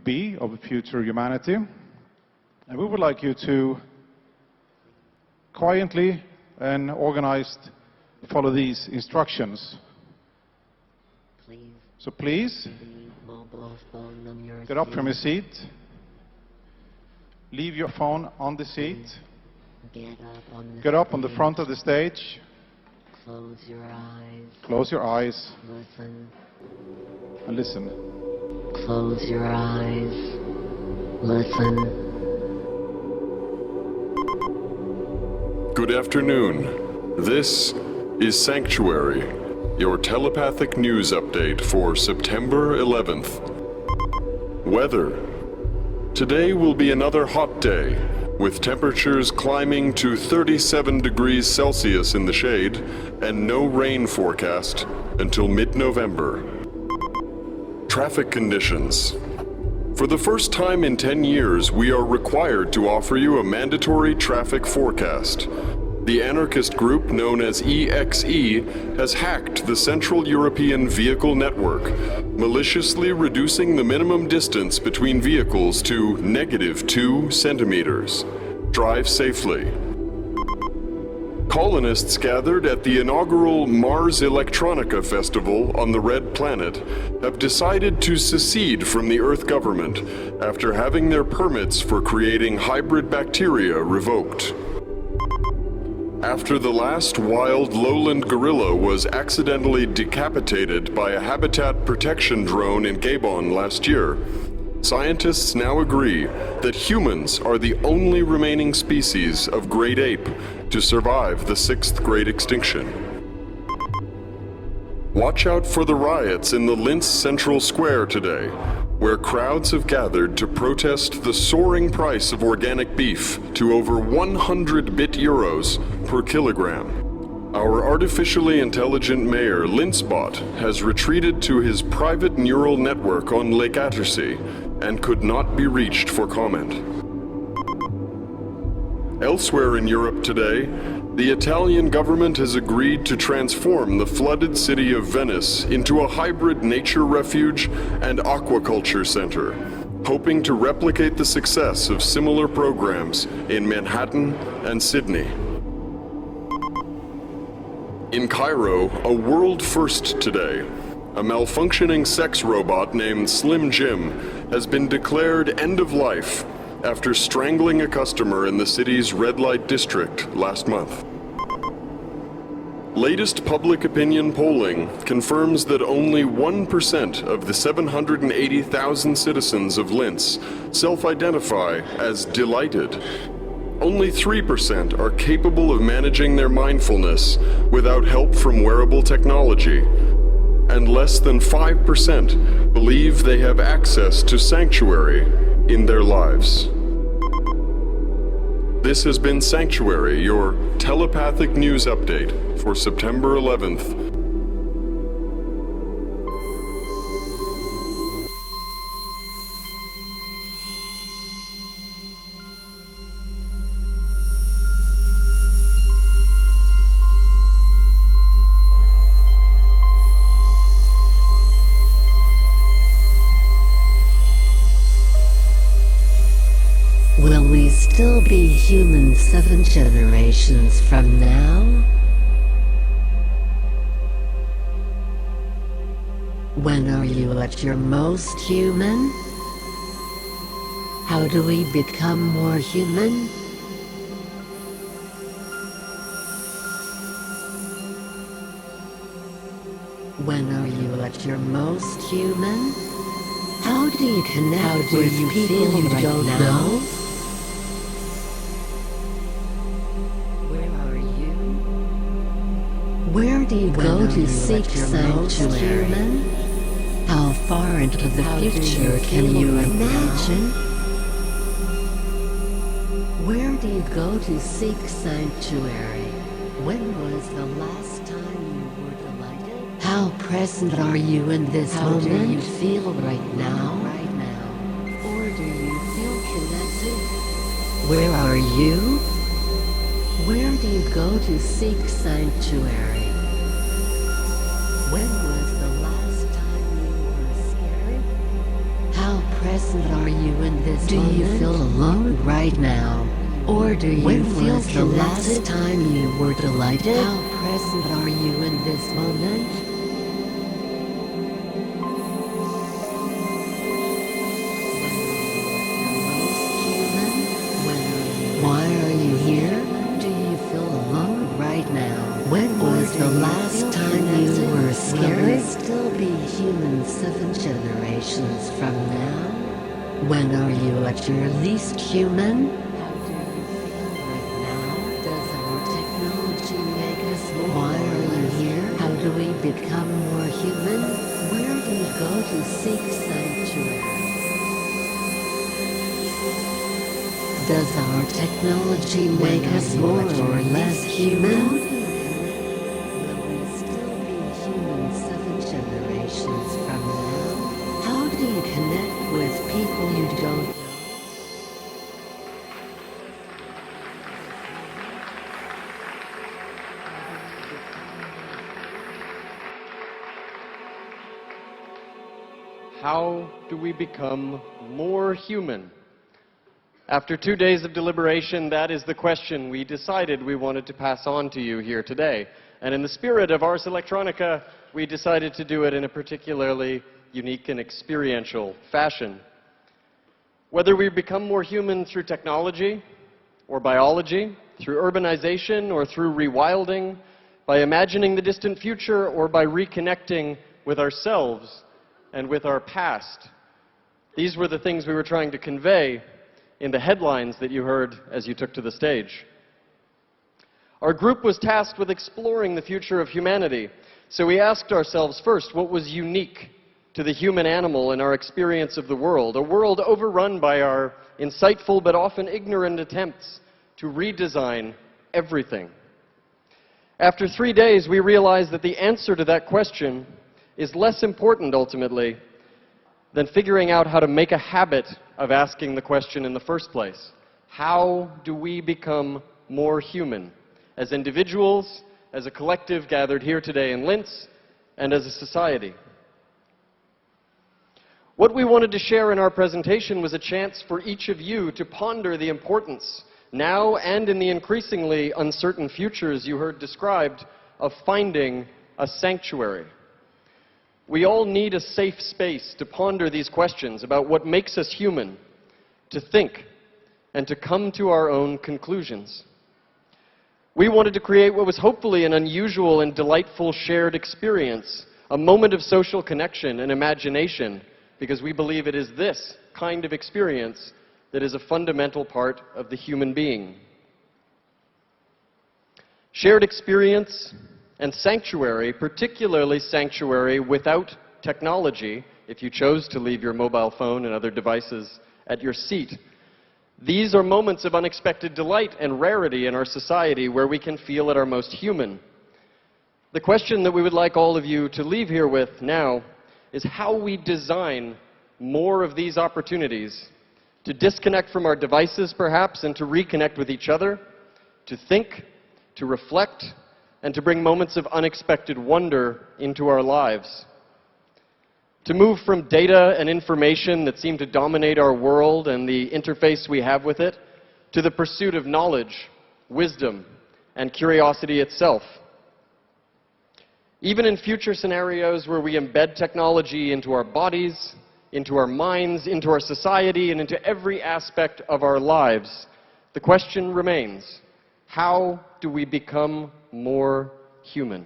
be of future humanity. And we would like you to quietly and organized follow these instructions. So please, get up from your seat. Leave your phone on the seat. Get up on the front of the stage. Close your eyes. Close your eyes. Listen. And listen. Close your eyes. Listen. Good afternoon. This is Sanctuary, your telepathic news update for September 11th. Weather. Today will be another hot day, with temperatures climbing to 37 degrees Celsius in the shade and no rain forecast until mid-November. Traffic conditions. For the first time in 10 years, we are required to offer you a mandatory traffic forecast. The anarchist group known as EXE has hacked the Central European Vehicle Network, maliciously reducing the minimum distance between vehicles to -2 centimeters. Drive safely. Colonists gathered at the inaugural Ars Electronica Festival on the Red Planet have decided to secede from the Earth government after having their permits for creating hybrid bacteria revoked. After the last wild lowland gorilla was accidentally decapitated by a habitat protection drone in Gabon last year, scientists now agree that humans are the only remaining species of great ape to survive the 6th great extinction. Watch out for the riots in the Linz Central Square today, where crowds have gathered to protest the soaring price of organic beef to over 100 €100 per kilogram. Our artificially intelligent mayor, Linzbot, has retreated to his private neural network on Lake Attersee and could not be reached for comment. Elsewhere in Europe today, the Italian government has agreed to transform the flooded city of Venice into a hybrid nature refuge and aquaculture center, hoping to replicate the success of similar programs in Manhattan and Sydney. In Cairo, a world first today, a malfunctioning sex robot named Slim Jim has been declared end of life after strangling a customer in the city's red light district last month. Latest public opinion polling confirms that only 1% of the 780,000 citizens of Linz self-identify as delighted. Only 3% are capable of managing their mindfulness without help from wearable technology, and less than 5% believe they have access to sanctuary in their lives. This has been Sanctuary, your telepathic news update for September 11th. Will we still be human 7 generations from now? When are you at your most human? How do we become more human? When are you at your most human? How do you connect with people you don't know? Where do you go to seek sanctuary? How far into the future can you imagine? Where do you go to seek sanctuary? When was the last time you were delighted? How present are you in this moment? How do you feel right now? Or do you feel connected? Where are you? Where do you go to seek sanctuary? When was the last time you were scared? How present present are you in this moment? Do you feel alone right now? Or do you feel the last time you were delighted? How present are you in this moment? Why are you here? Do you feel alone right now? When was the last time you were scared? Will we still be human 7 generations from now? When are you at your least human? How do you feel right now? Does our technology make us more? Why are you here? How do we become more human? Where do you go to seek sanctuary? Does our technology make us more or less human? Will we still be human 7 generations from now? How do you connect with people you don't know? How do we become more human? After 2 days of deliberation, that is the question we decided we wanted to pass on to you here today. And in the spirit of Ars Electronica, we decided to do it in a particularly unique and experiential fashion. Whether we become more human through technology or biology, through urbanization or through rewilding, by imagining the distant future or by reconnecting with ourselves and with our past, these were the things we were trying to convey in the headlines that you heard as you took to the stage. Our group was tasked with exploring the future of humanity, so we asked ourselves first what was unique to the human animal in our experience of the world, a world overrun by our insightful but often ignorant attempts to redesign everything. After 3 days, we realized that the answer to that question is less important ultimately than figuring out how to make a habit of asking the question in the first place. How do we become more human? As individuals, as a collective gathered here today in Linz, and as a society. What we wanted to share in our presentation was a chance for each of you to ponder the importance, now and in the increasingly uncertain futures you heard described, of finding a sanctuary. We all need a safe space to ponder these questions about what makes us human, to think, and to come to our own conclusions. We wanted to create what was hopefully an unusual and delightful shared experience, a moment of social connection and imagination, because we believe it is this kind of experience that is a fundamental part of the human being. Shared experience and sanctuary, particularly sanctuary without technology, if you chose to leave your mobile phone and other devices at your seat. These are moments of unexpected delight and rarity in our society where we can feel at our most human. The question that we would like all of you to leave here with now is how we design more of these opportunities to disconnect from our devices perhaps and to reconnect with each other, to think, to reflect, and to bring moments of unexpected wonder into our lives. To move from data and information that seem to dominate our world and the interface we have with it, to the pursuit of knowledge, wisdom, and curiosity itself. Even in future scenarios where we embed technology into our bodies, into our minds, into our society, and into every aspect of our lives, the question remains, how do we become more human?